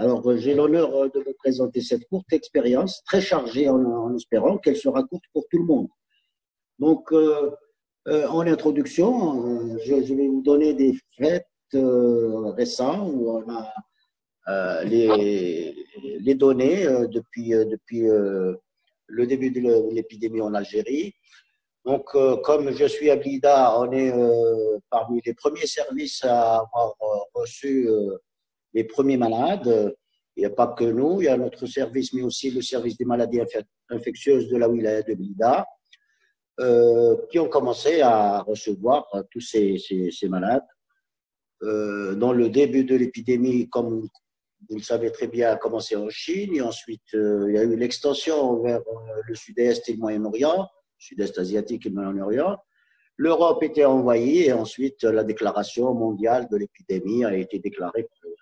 Alors, j'ai l'honneur de vous présenter cette courte expérience, très chargée en espérant qu'elle sera courte pour tout le monde. Donc, en introduction, je vais vous donner des faits récents où on a les données depuis le début de l'épidémie en Algérie. Donc, comme je suis à Blida, on est parmi les premiers services à avoir reçu les premiers malades. Il n'y a pas que nous, il y a notre service, mais aussi le service des maladies infectieuses de la wilaya de Blida, qui ont commencé à recevoir tous ces malades. Dans le début de l'épidémie, comme vous le savez très bien, a commencé en Chine, et ensuite il y a eu l'extension vers le sud-est et le Moyen-Orient, sud-est asiatique et le Moyen-Orient. L'Europe était envahie et ensuite la déclaration mondiale de l'épidémie a été déclarée par l'OMS.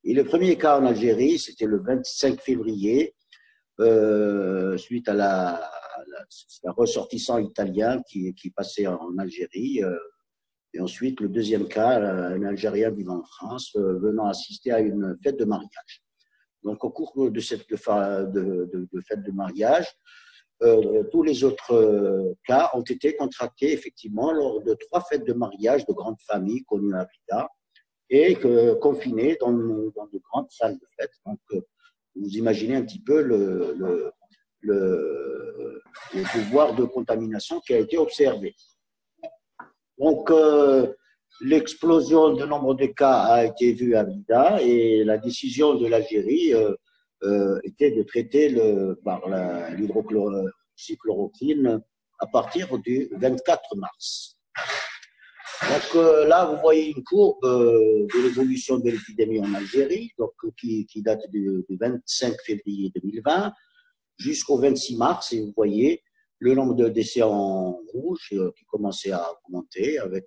Et le premier cas en Algérie, c'était le 25 février, suite à la ressortissant italien qui passait en Algérie. Et ensuite, le deuxième cas, un Algérien vivant en France, venant assister à une fête de mariage. Donc, au cours de cette fête de mariage, tous les autres cas ont été contractés effectivement lors de 3 fêtes de mariage de grandes familles connues à Blida et confinés dans de grandes salles de fête. Donc, vous imaginez un petit peu le pouvoir de contamination qui a été observé. Donc, l'explosion du nombre de cas a été vue à Blida et la décision de l'Algérie était de traiter par l'hydroxychloroquine à partir du 24 mars. Donc là, vous voyez une courbe de l'évolution de l'épidémie en Algérie, donc, qui date du 25 février 2020 jusqu'au 26 mars, et vous voyez le nombre de décès en rouge qui commençait à augmenter avec,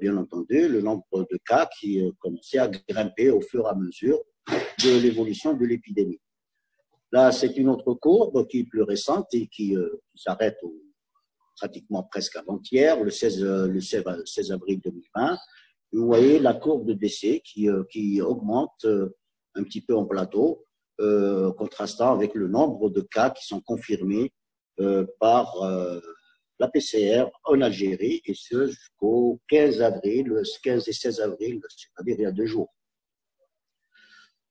bien entendu, le nombre de cas qui commençait à grimper au fur et à mesure de l'évolution de l'épidémie. Là, c'est une autre courbe qui est plus récente et qui s'arrête pratiquement presque avant-hier, le 16 avril 2020. Vous voyez la courbe de décès qui augmente un petit peu en plateau, contrastant avec le nombre de cas qui sont confirmés par la PCR en Algérie, et ce jusqu'au 15 et 16 avril, c'est-à-dire il y a 2 jours.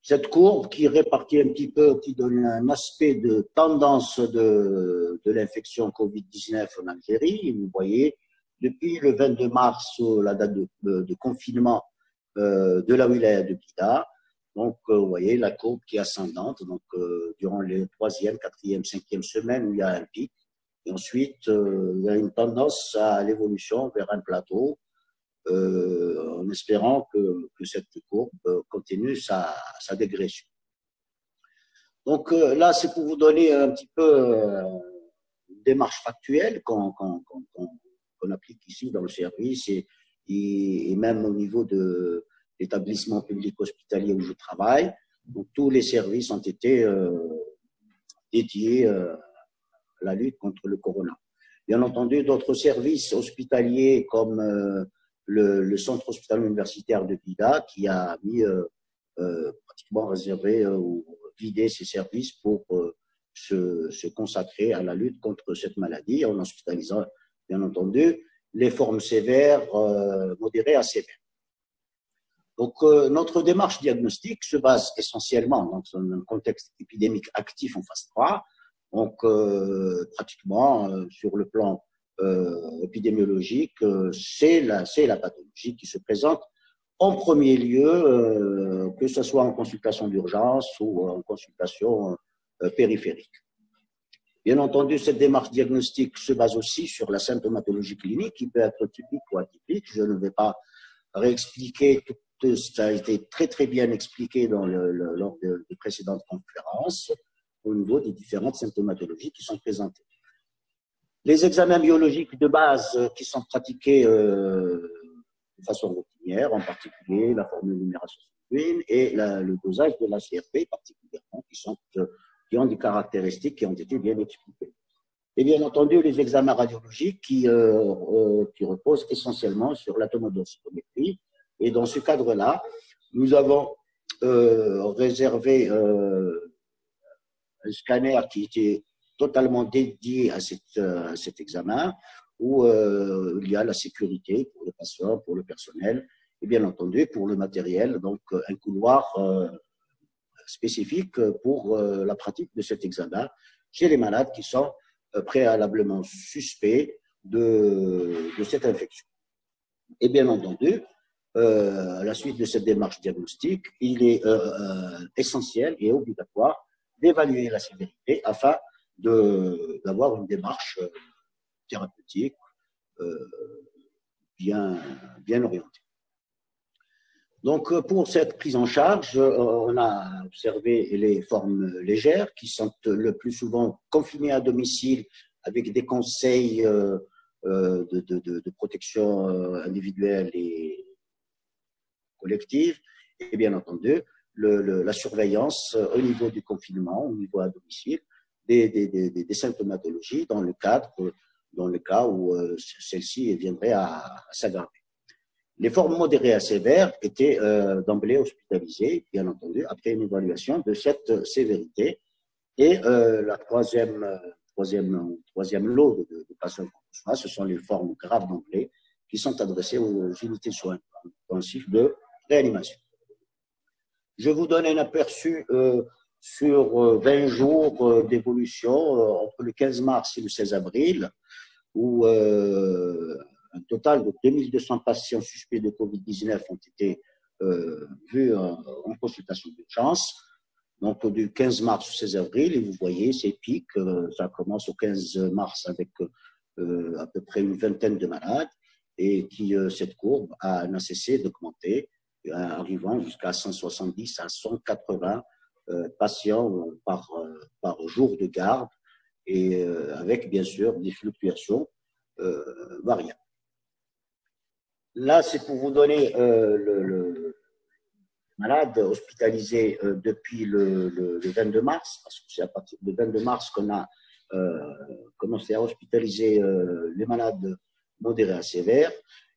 Cette courbe qui répartit un petit peu, qui donne un aspect de tendance de l'infection Covid-19 en Algérie. Vous voyez, depuis le 22 mars, la date de confinement de la wilaya de Blida, donc vous voyez la courbe qui est ascendante, donc durant les 3e, 4e, 5e semaines où il y a un pic, et ensuite il y a une tendance à l'évolution vers un plateau, en espérant que cette courbe continue sa dégression. Donc là, c'est pour vous donner un petit peu une démarche factuelle qu'on applique ici dans le service et même au niveau de l'établissement public hospitalier où je travaille. Donc tous les services ont été dédiés à la lutte contre le corona. Bien entendu, d'autres services hospitaliers comme le centre hospitalier universitaire de Blida qui a mis pratiquement réservé ou vidé ses services pour se consacrer à la lutte contre cette maladie en hospitalisant, bien entendu, les formes sévères, modérées à sévères. Donc, notre démarche diagnostique se base essentiellement dans un contexte épidémique actif en phase 3, donc pratiquement sur le plan épidémiologique, c'est la pathologie qui se présente en premier lieu, que ce soit en consultation d'urgence ou en consultation périphérique. Bien entendu, cette démarche diagnostique se base aussi sur la symptomatologie clinique qui peut être typique ou atypique. Je ne vais pas réexpliquer tout, ça a été très très bien expliqué lors des précédentes conférences au niveau des différentes symptomatologies qui sont présentées. Les examens biologiques de base qui sont pratiqués de façon routinière, en particulier la formule numération sanguine et le dosage de la CRP particulièrement, qui ont des caractéristiques qui ont été bien expliquées. Et bien entendu, les examens radiologiques qui reposent essentiellement sur la tomodensitométrie. Et dans ce cadre-là, nous avons réservé un scanner qui était totalement dédié à cet examen, où il y a la sécurité pour le patient, pour le personnel, et bien entendu pour le matériel, donc un couloir spécifique pour la pratique de cet examen chez les malades qui sont préalablement suspects de cette infection. Et bien entendu, à la suite de cette démarche diagnostique, il est essentiel et obligatoire d'évaluer la sévérité afin d'avoir une démarche thérapeutique bien orientée. Donc, pour cette prise en charge, on a observé les formes légères qui sont le plus souvent confinées à domicile avec des conseils de protection individuelle et collective, et bien entendu, la surveillance au niveau du confinement, au niveau à domicile, des symptomatologies dans le cas où celle-ci viendrait à s'aggraver. Les formes modérées à sévères étaient d'emblée hospitalisées, bien entendu, après une évaluation de cette sévérité. Et la troisième lot de patients qu'on reçoit, ce sont les formes graves d'emblée qui sont adressées aux unités de soins intensifs de réanimation. Je vous donne un aperçu sur 20 jours d'évolution entre le 15 mars et le 16 avril, où un total de 2200 patients suspects de Covid-19 ont été vus en consultation d'urgence. Donc, du 15 mars au 16 avril, et vous voyez ces pics, ça commence au 15 mars avec à peu près une vingtaine de malades, et cette courbe n'a cessé d'augmenter, arrivant jusqu'à 170 à 180 patients par jour de garde, et avec bien sûr des fluctuations variables. Là, c'est pour vous donner le malade hospitalisé depuis le 22 mars, parce que c'est à partir du 22 mars qu'on a commencé à hospitaliser les malades modérés à sévères.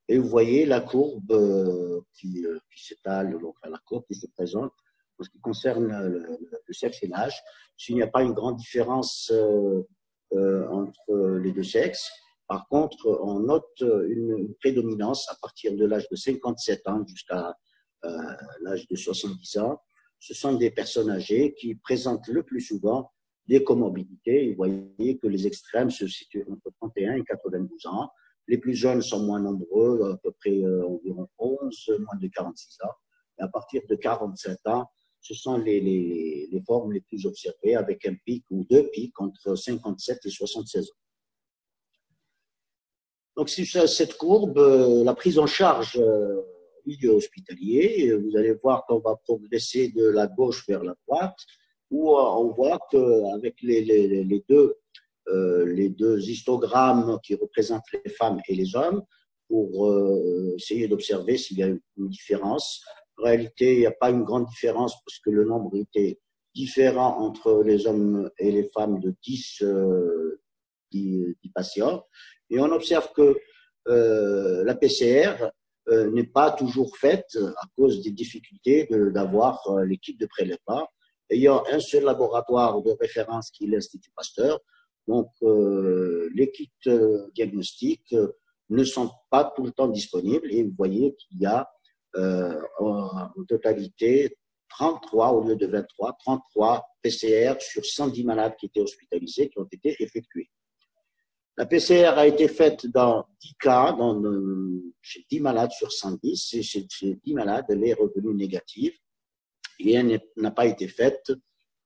Et vous voyez la courbe qui s'étale, la courbe qui se présente en ce qui concerne le sexe et l'âge. S'il n'y a pas une grande différence entre les deux sexes, par contre, on note une prédominance à partir de l'âge de 57 ans jusqu'à l'âge de 70 ans. Ce sont des personnes âgées qui présentent le plus souvent des comorbidités. Vous voyez que les extrêmes se situent entre 31 et 92 ans. Les plus jeunes sont moins nombreux, à peu près environ 11, moins de 46 ans. Et à partir de 47 ans, ce sont les formes les plus observées, avec un pic ou deux pics entre 57 et 76 ans. Donc, si cette courbe, la prise en charge au milieu hospitalier, vous allez voir qu'on va progresser de la gauche vers la droite, où on voit qu'avec les deux histogrammes qui représentent les femmes et les hommes, pour essayer d'observer s'il y a une différence. En réalité, il n'y a pas une grande différence parce que le nombre était différent entre les hommes et les femmes de 10 patients. Et on observe que la PCR n'est pas toujours faite à cause des difficultés d'avoir l'équipe de prélèvement. Ayant un seul laboratoire de référence qui est l'Institut Pasteur, donc les kits diagnostiques ne sont pas tout le temps disponibles, et vous voyez qu'il y a en totalité 33 au lieu de 23, 33 PCR sur 110 malades qui étaient hospitalisés qui ont été effectués. La PCR a été faite dans 10 cas, chez 10 malades sur 110, et chez 10 malades, elle est revenue négative, et elle n'a pas été faite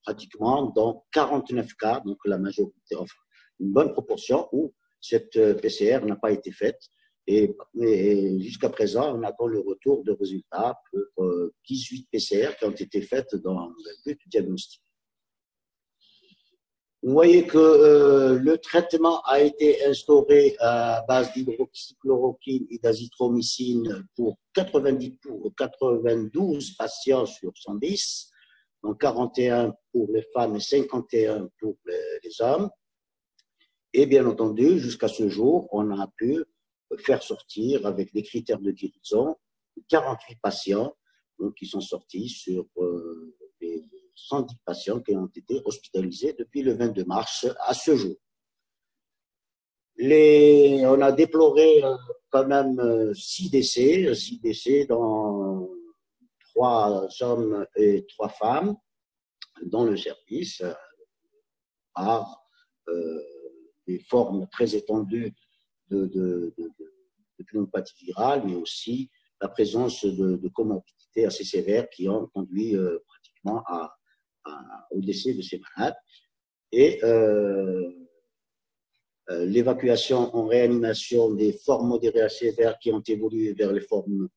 pratiquement dans 49 cas, donc la majorité, enfin une bonne proportion où cette PCR n'a pas été faite. Et jusqu'à présent, on attend le retour de résultats pour 18 PCR qui ont été faites dans le but diagnostic. Vous voyez que le traitement a été instauré à base d'hydroxychloroquine et d'azithromycine pour 92 patients sur 110, donc 41 pour les femmes et 51 pour les hommes. Et bien entendu, jusqu'à ce jour, on a pu faire sortir avec des critères de guérison 48 patients donc, qui sont sortis sur les 110 patients qui ont été hospitalisés depuis le 22 mars à ce jour. On a déploré quand même 6 décès dans 3 hommes et 3 femmes dans le service par des formes très étendues de pneumopathie virale, mais aussi la présence de comorbidités assez sévères qui ont conduit pratiquement au décès de ces malades. Et l'évacuation en réanimation des formes modérées à sévères qui ont évolué vers les formes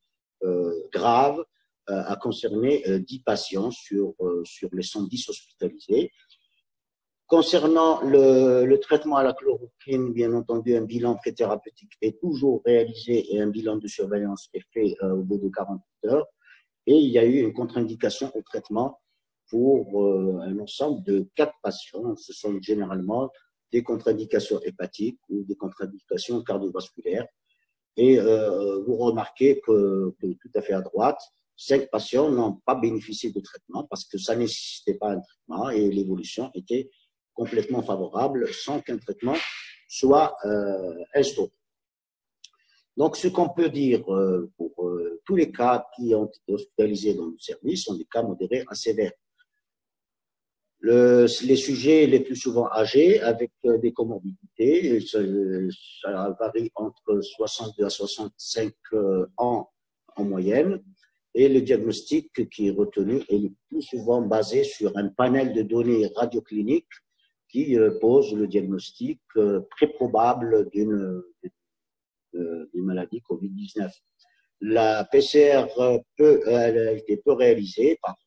graves a concerné 10 patients sur les 110 hospitalisés. Concernant le traitement à la chloroquine, bien entendu, un bilan préthérapeutique est toujours réalisé et un bilan de surveillance est fait au bout de 48 heures. Et il y a eu une contre-indication au traitement pour un ensemble de 4 patients. Ce sont généralement des contre-indications hépatiques ou des contre-indications cardiovasculaires. Et vous remarquez que tout à fait à droite, 5 patients n'ont pas bénéficié de traitement parce que ça ne nécessitait pas un traitement et l'évolution était complètement favorable sans qu'un traitement soit instauré. Donc, ce qu'on peut dire pour tous les cas qui ont été hospitalisés dans le service sont des cas modérés à sévères. Les sujets les plus souvent âgés avec des comorbidités, ça varie entre 62 à 65 ans en moyenne, et le diagnostic qui est retenu est le plus souvent basé sur un panel de données radiocliniques qui pose le diagnostic très probable d'une maladie Covid-19. La PCR a été peu réalisée par,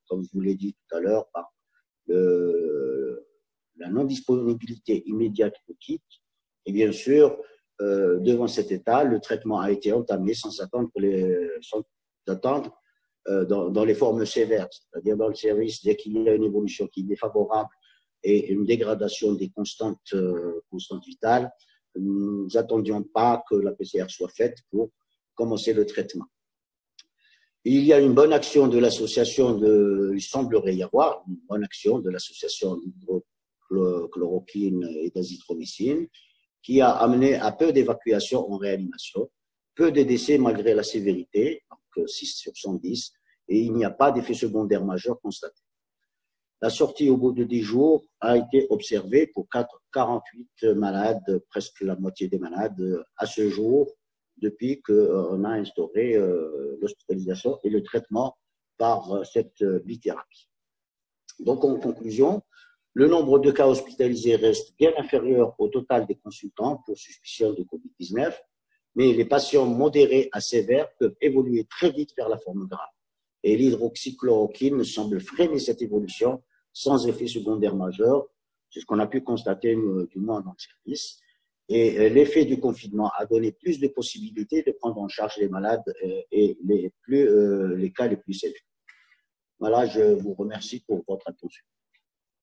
comme je vous l'ai dit tout à l'heure, par la non-disponibilité immédiate de kit. Et bien sûr, devant cet état, le traitement a été entamé sans attendre dans les formes sévères, c'est-à-dire dans le service, dès qu'il y a une évolution qui est défavorable et une dégradation des constantes vitales, nous n'attendions pas que la PCR soit faite pour commencer le traitement. Il y a une bonne action de l'association, il semblerait y avoir une bonne action de l'association d'hydrochloroquine et d'azithromycine qui a amené à peu d'évacuations en réanimation, peu de décès malgré la sévérité, donc 6 sur 110, et il n'y a pas d'effet secondaire majeur constaté. La sortie au bout de 10 jours a été observée pour 48 malades, presque la moitié des malades à ce jour, depuis qu'on a instauré l'hospitalisation et le traitement par cette bithérapie. Donc, en conclusion, le nombre de cas hospitalisés reste bien inférieur au total des consultants pour suspicion de Covid-19, mais les patients modérés à sévères peuvent évoluer très vite vers la forme grave. Et l'hydroxychloroquine semble freiner cette évolution sans effet secondaire majeur. C'est ce qu'on a pu constater, du moins dans le service. Et l'effet du confinement a donné plus de possibilités de prendre en charge les malades et les cas les plus sévères. Voilà, je vous remercie pour votre attention.